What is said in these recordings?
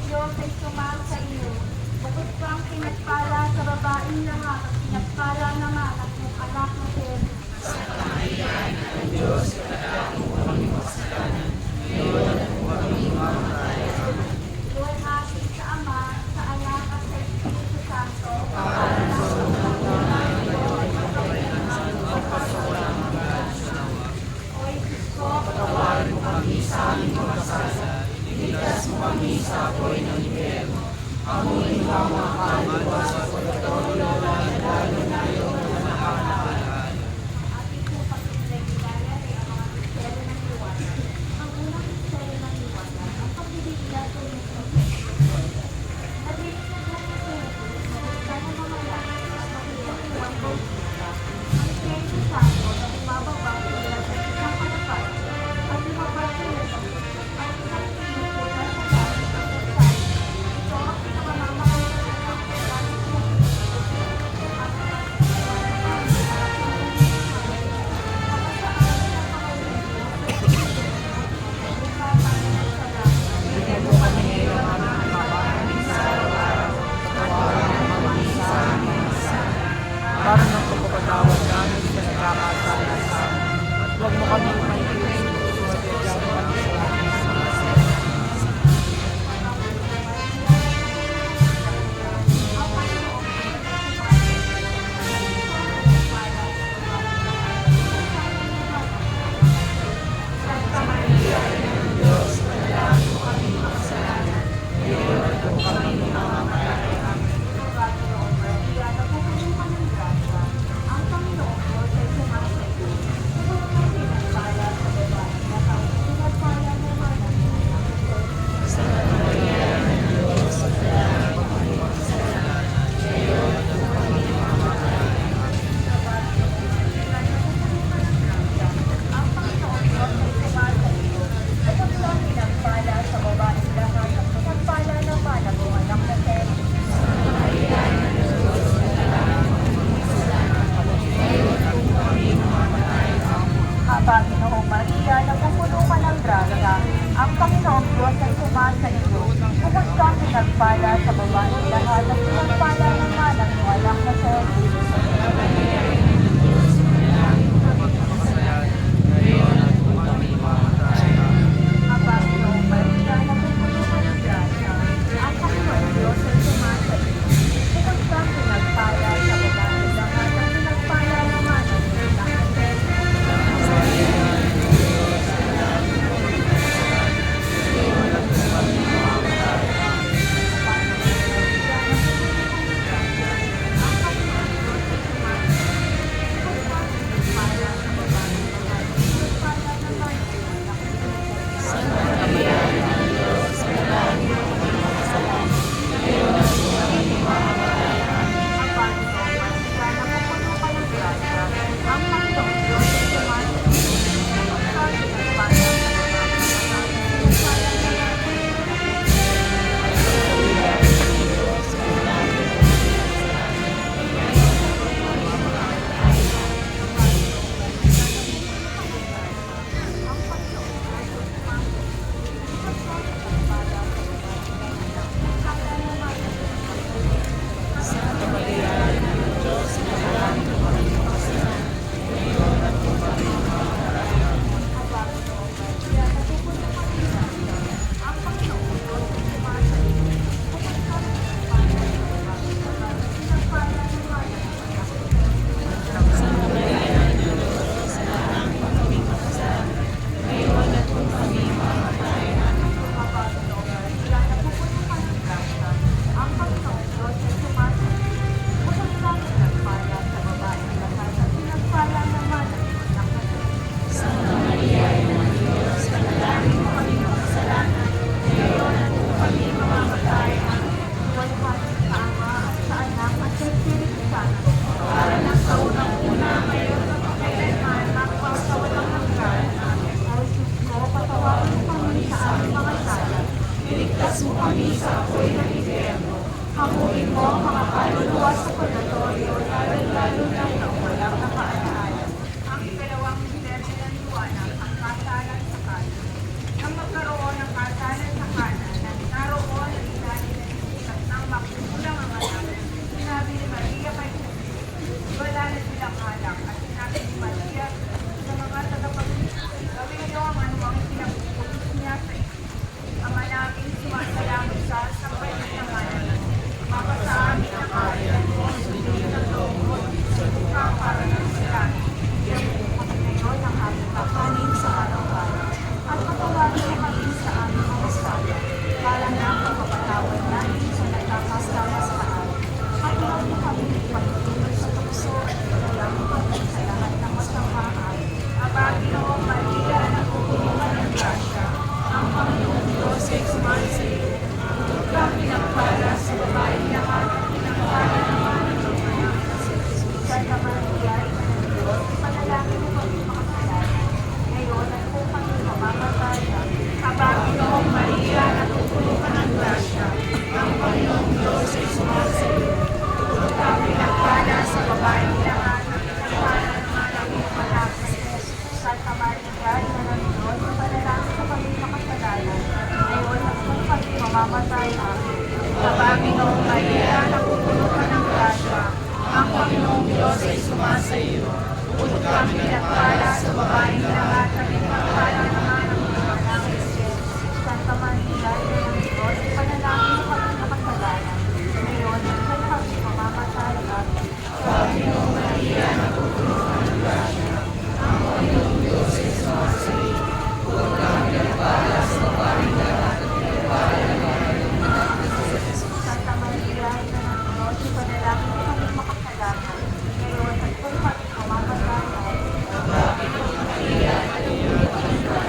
Diyos ay sumasa iyo. Bukod kang pinagpala sa babaeng lahat at pinagpala naman ang iyong anak na si Jesus. Luwalhati sa Ama, sa Anak at sa Espiritu Santo. O Jesus ko, patawarin mo kami sa aming mga kasala. Iligtas mo kami sa apoy ng impyerno. Amunin mo ang mga kaluluwa sa pagkatulog lalo na yung mga nakakalalaan. Ating po pag-ilegilala ay ang mga misteryo ng liwanag. Ang unang misteryo ng liwanag, ang pagbibigyan ko ng narinig na lang na Jesus, nagkita ng mga langit at makikaiwan ko siya. Ang Espiritu Santo na bumababa mula sa isang harapan at lumabas sila sa ang isang pinuputa sa langit at sa side. Ito ang pinakamamahal na ang langit mo. Para ng pagpapatawad namin sa nagkakasala sa amin. At huwag mo kami mahihiling sa pagkakasala kami sa amin. Panginoong Maria, napupuno ka ng grasya, ang Panginoong Diyos ay sumasa iyo. Bukod kang pinagpala sa babaeng lahat at pinagpala naman ang iyong anak na si Jesus. Ang Panginoong Maria, napupuno ka ng grasya, ang Panginoong Diyos ay sumasa iyo. Bukod kang pinagpala sa babaeng lahat at pinagpala naman ang iyong anak na si Jesus. Iligtas mo kami sa apoy ng impyerno. Hamuin mo ang mga kaluluwa sa purgatorio, lalo na ang walang nakaalaala. Ang ikalawang misteryo ng liwanag, ang kasalan sa kanan. Nang magkaroon ng kasalan sa kanan, naroon ang Diyos ay sumasa iyo. Bukod kami pinagpala sa babaeng lahat at pinagpala naman ang mga anak ni Jesus. Santa Maria, Ina ng Diyos, panalangin mo kami makasalanan. Ngayon, at sa kami mamamatay. Amen. Panginoong Maria, napupulungan ng grasya. Ang Panginoong Diyos ay sumasa iyo. Bukod kami pinagpala sa babaeng lahat at pinagpala naman ang mga anak ni Jesus. Santa Maria, Ina ng Diyos, panalangin mo kami makasalanan. Ngayon, at sa kami mamamatay. Amen. Panginoong Maria, napupulungan ng grasya.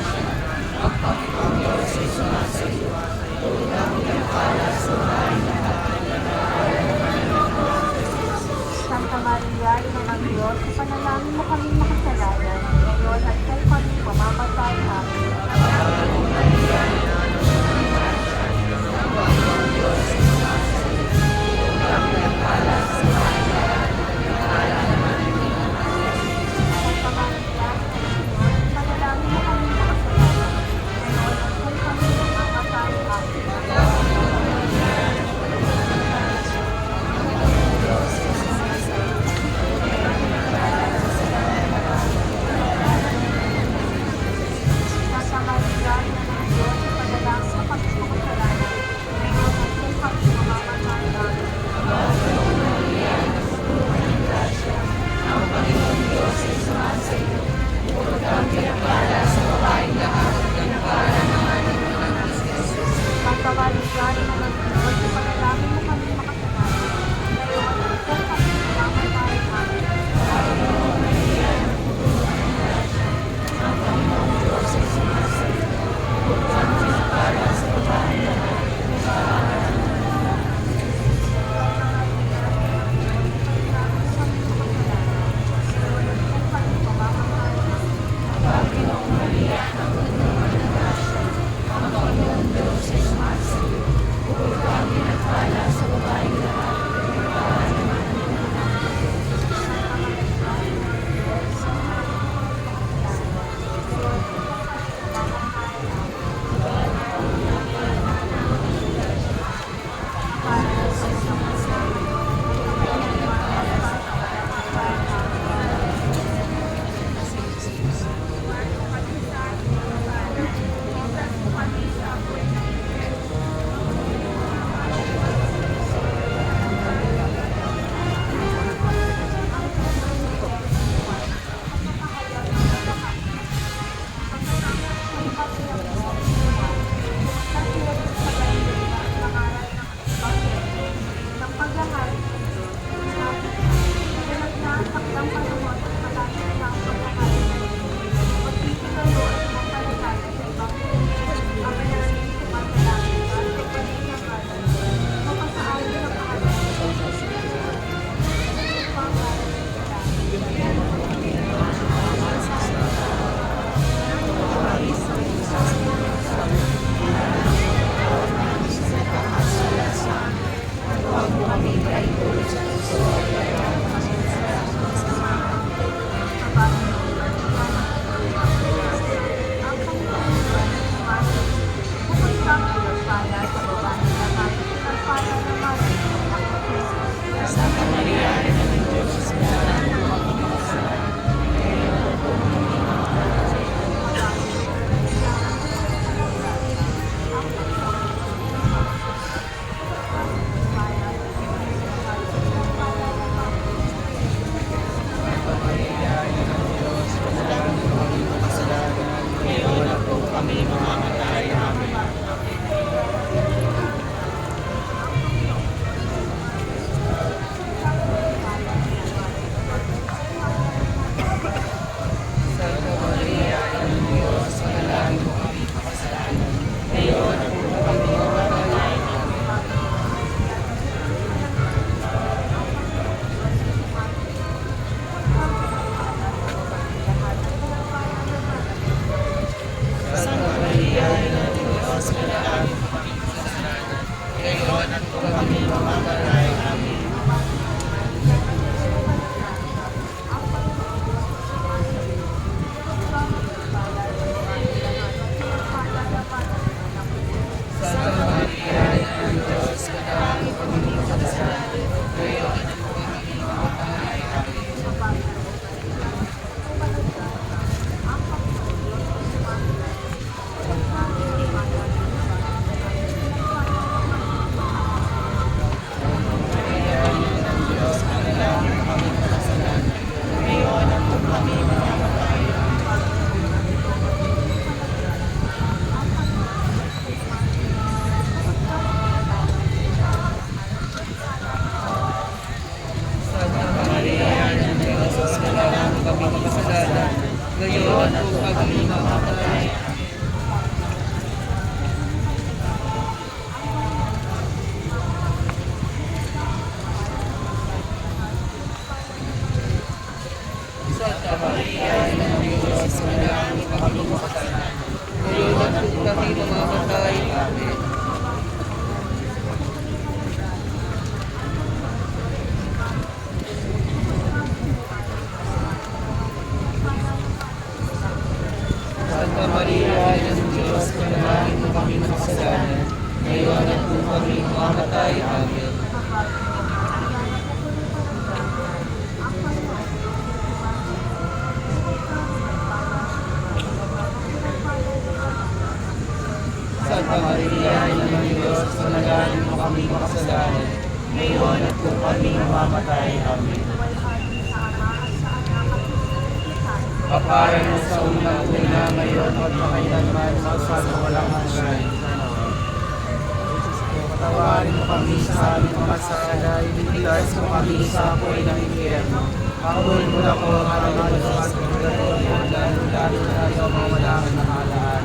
Diyos, manalangin mo kami makasalanan. Ngayon at kung kami mamamatay. Amen. Santa Maria, Ina ng Diyos, manalangin mo kami makasalanan. Ngayon at kung kami mamamatay. Amen. Santa Maria, Ina ng Diyos, manalangin mo kami makasalanan. Ngayon at kung kami mamamatay. Amen. Kapara mo sa unang-una ngayon at makailanman sa walang hanggan. Patawarin mo kami sa aming mga sala, iligtas mo kami sa apoy ng impyerno. Pakuloy mo na ko ang araw sa pagkatoryo, lalo na sa mga walang nakalaan.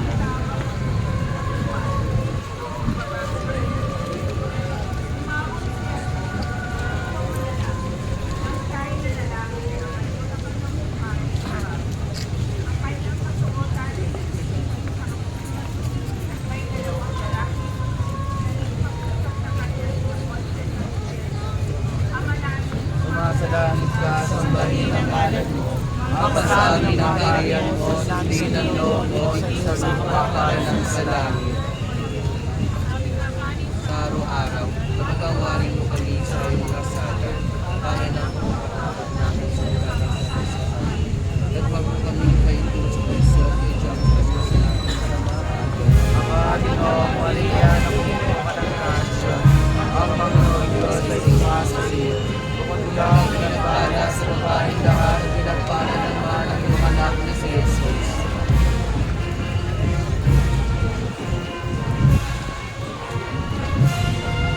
Sumasalangit ka sa bari ng alad mo. Mapasali ng kariyan mo, hindi ng loob mo, sa pagpapakalan sa langit. Sa araw-araw, kapagawarin mo kami sa iyong kasala, para na pagpapakalan namin sa kasala. At wag mo kami kayo sa puso, iyong kasalanan sa mga bagay. Ama, Ginoong Maria, napupuno ka ng grasya. Ang Panginoon Diyos ay sumasalit. Ang pinagpala sa babaeng lahat at pinagpala naman ang iyong anak na si Jesus.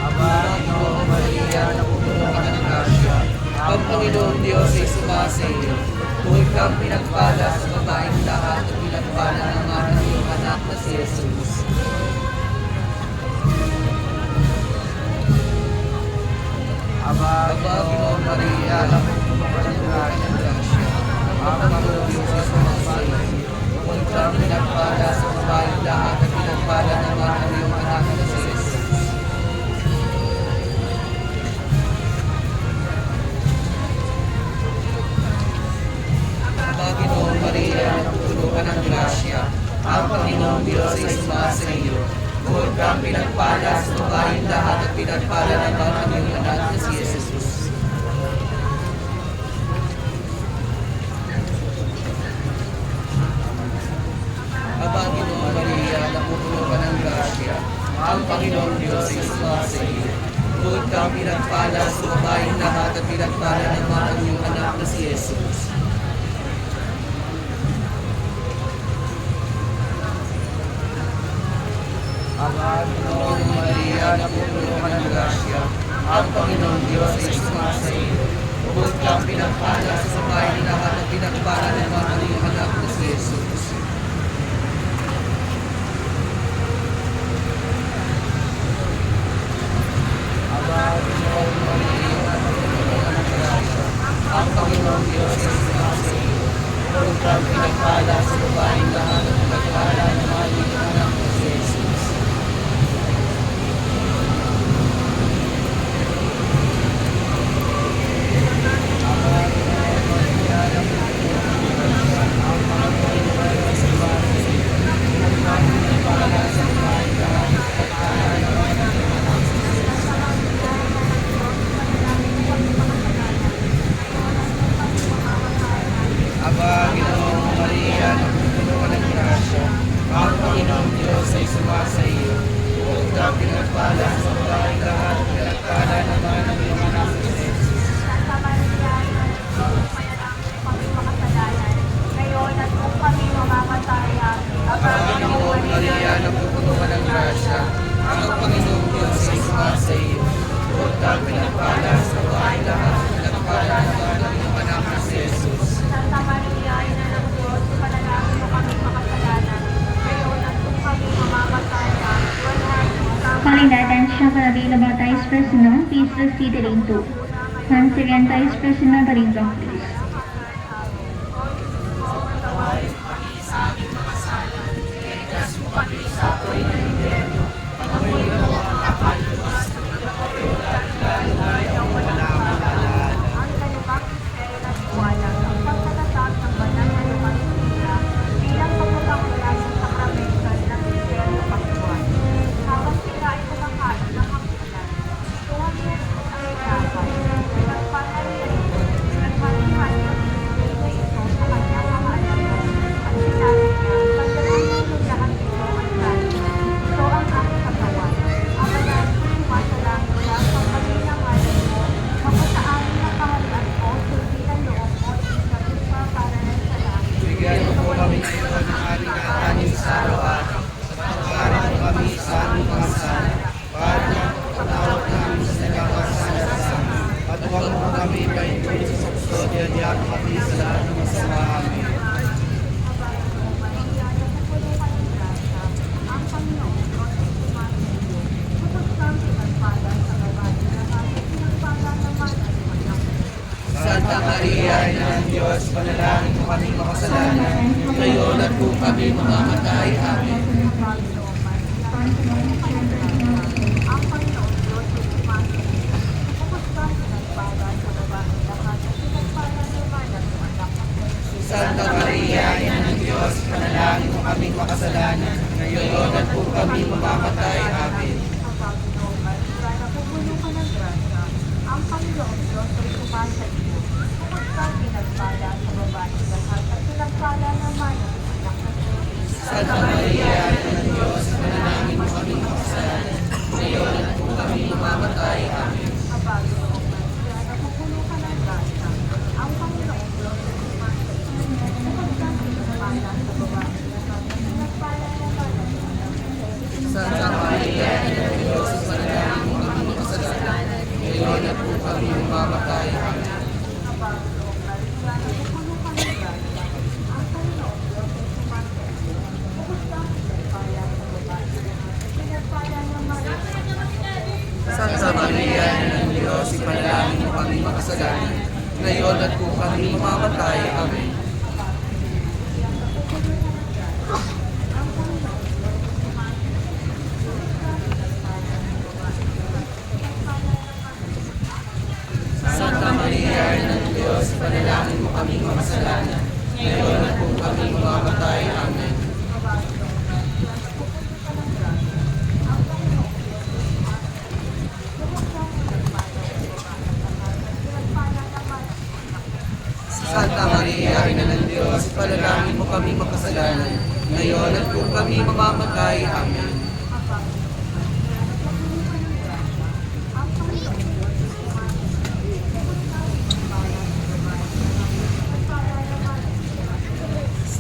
Ama, Ginoong Maria, napupuno ka ng grasya. Ang Panginoong Diyos ay sumasayo. Kung ikaw pinagpala sa babaeng lahat at pinagpala naman ang iyong anak na si Jesus. Ama, Ginoong Maria, napupuno ka ng grasya. Ang Panginoong Diyos ay sumasayo. Kung ikaw pinagpala sa babaeng lahat at pinagpala naman ang iyong anak na si Jesus. Ama, Ginoong Maria, napupuno ka ng grasya. Ang Panginoong Diyos ay sumasayo. Kung ikaw pinagpala sa babaeng lahat at pinagpala naman ang iyong anak na si Jesus. Ama, Ginoong Maria, napupuno ka ng grasya. Ang Panginoong Diyos ay sumasayo. Kung ikaw pinagpala sa babaeng lahat at pinagpala naman ang iyong anak na si Jesus. Ama, Ginoong Maria, napupuno ka ng grasya. Ang Panginoong Diyos ay sumasayo. Kung ikaw pinagpala sa babaeng lahat at pinagpala naman ang iyong anak na si Jesus. Ama, Ginoong Maria, napupuno ka ng grasya. Ang Panginoong Diyos ay sumasayo. Kung ikaw pinagpala sa babaeng lahat at pinagpala naman ang iyong anak na si Jesus. Aba, Ginoong Maria, napupuno ka ng grasya. Ang Panginoong Diyos ay sumasayo. Kung ikaw pinagpala sa babaeng lahat, pinagpala naman ang iyong anak na si Jesus. Santa Maria, Ina ng Diyos, manalangin mo kami makasalanan. Ngayon at kung kami mamamatay. Amen. Aba, Ginoong Maria, napupuno ka ng grasya. Ang Panginoong Diyos ay sumasayo. Kung ikaw pinagpala sa babaeng lahat, pinagpala naman ang iyong anak na si Jesus. Santa Maria, Ina ng Diyos, manalangin mo kami makasalanan. Ngayon at kung kami mamamatay. Calling the attention for the Veil of Baptized Personnel, please proceed to lane 2. Once again, Baptized Personnel, the ring block, please. kami paintulot sa kustodya niya at kami sa lahat ng masama. Amen. Santa Maria, Ina ng Diyos, panalangin mo kami makasalanan, ngayon at kung kami mamamatay. Amen. Santa Maria, Ina ng Diyos, panalangin mo kami makasalanan, ngayon at kung kami mamamatay. Amen. Ang Panginoong Diyos ay sumasa iyo. Bukod kang pinagpala sa babae lahat at pinagpala naman ang anak ng Diyos. Santa Maria, Ina ng Diyos, panalangin mo kami makasalanan, ngayon at kung kami mamamatay. Amen. Panginoong Maria, napupuno ka ng grasya. Ang Panginoong Diyos ay sumasa iyo. Bukod kang pinagpala sa babae lahat at pinagpala naman ang anak ng Diyos. Santa Maria, Ina ng Diyos, panalangin mo kami makasalanan, ngayon at kung kami mamamatay. Amen. Panginoong Maria, napupuno ka ng grasya. Ang Panginoong Diyos ay sumasa iyo. Bukod kang pinagpala sa babae lahat at pinagpala naman ang anak ng Diyos. Santa Maria, Ina ng Diyos, ipanalangin mo kami makasalanan, ngayon at kung kami mamamatay. Amen. Santa Maria, Ina ng Diyos, ipanalangin mo kami makasalanan, ngayon at kung kami mamamatay. Amen. Santa Maria, Ina ng Diyos, ipanalangin mo kami makasalanan, ngayon at kung kami mamamatay. Amen.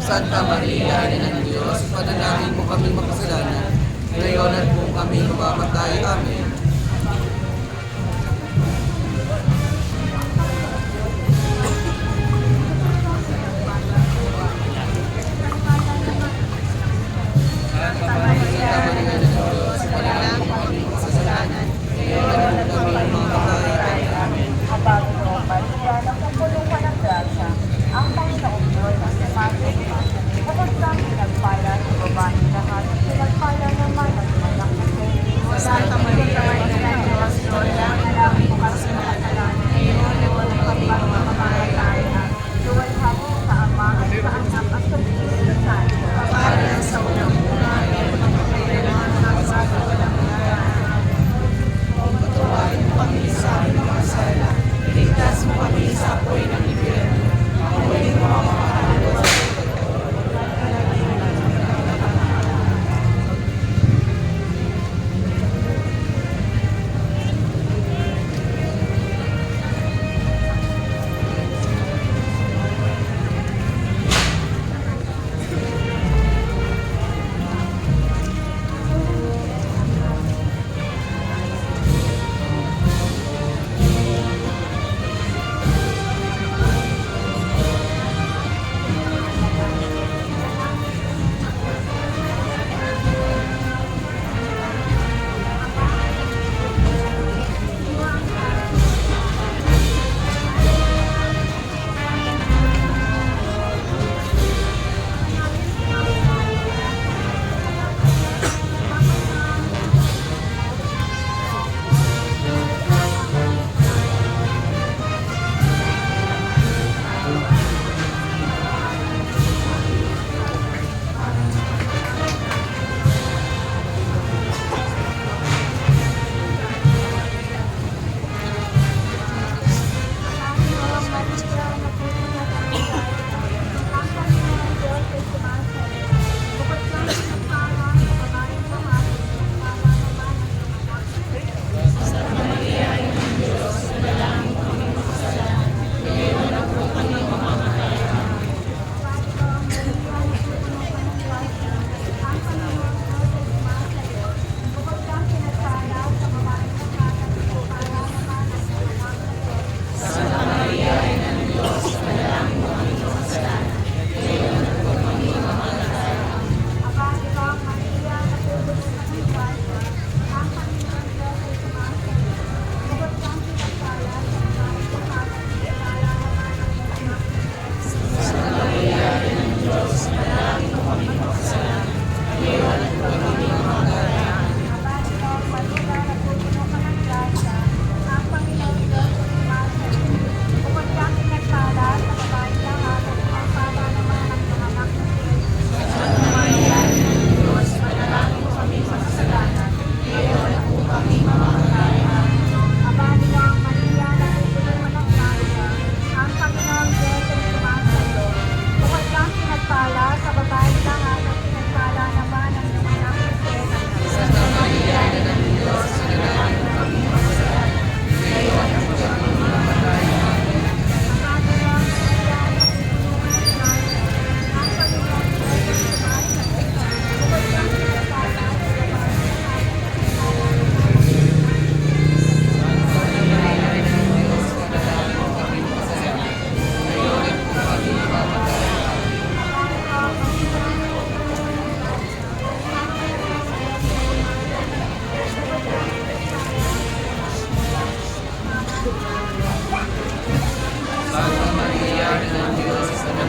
Santa Maria, Ina ng Diyos, ipanalangin mo kami makasalanan, ngayon at kung kami mamamatay. Amen. Santa Maria, Ina ng Diyos, ipanalangin mo kami makasalanan, ngayon at kung kami mamamatay. Amen. Panginoong Maria, napupuno ka ng grasya. Ang Panginoong Diyos ay sumasa iyo. Bukod kang pinagpala sa babae lahat at pinagpala naman ang anak ng Diyos. Santa Maria, Ina ng Diyos, panalangin mo kami makasalanan, ngayon at kung kami mamamatay. Luwal hangin sa Ama at sa Anak at sa Espiritu Santo. Para sa unang muna, ngayon at kailangan at sa walang Patawarin mo kami sa aming mga sala, iligtas mo kami sa apoy ng impyerno, ako'y mga makakaliwas sa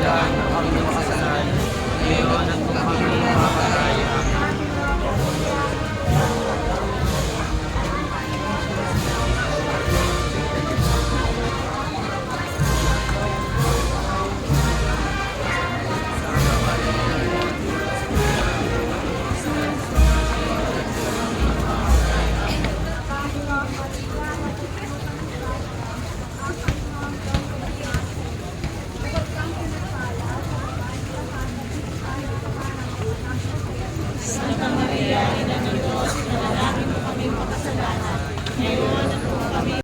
ng aming mga kasalanan, ngayon at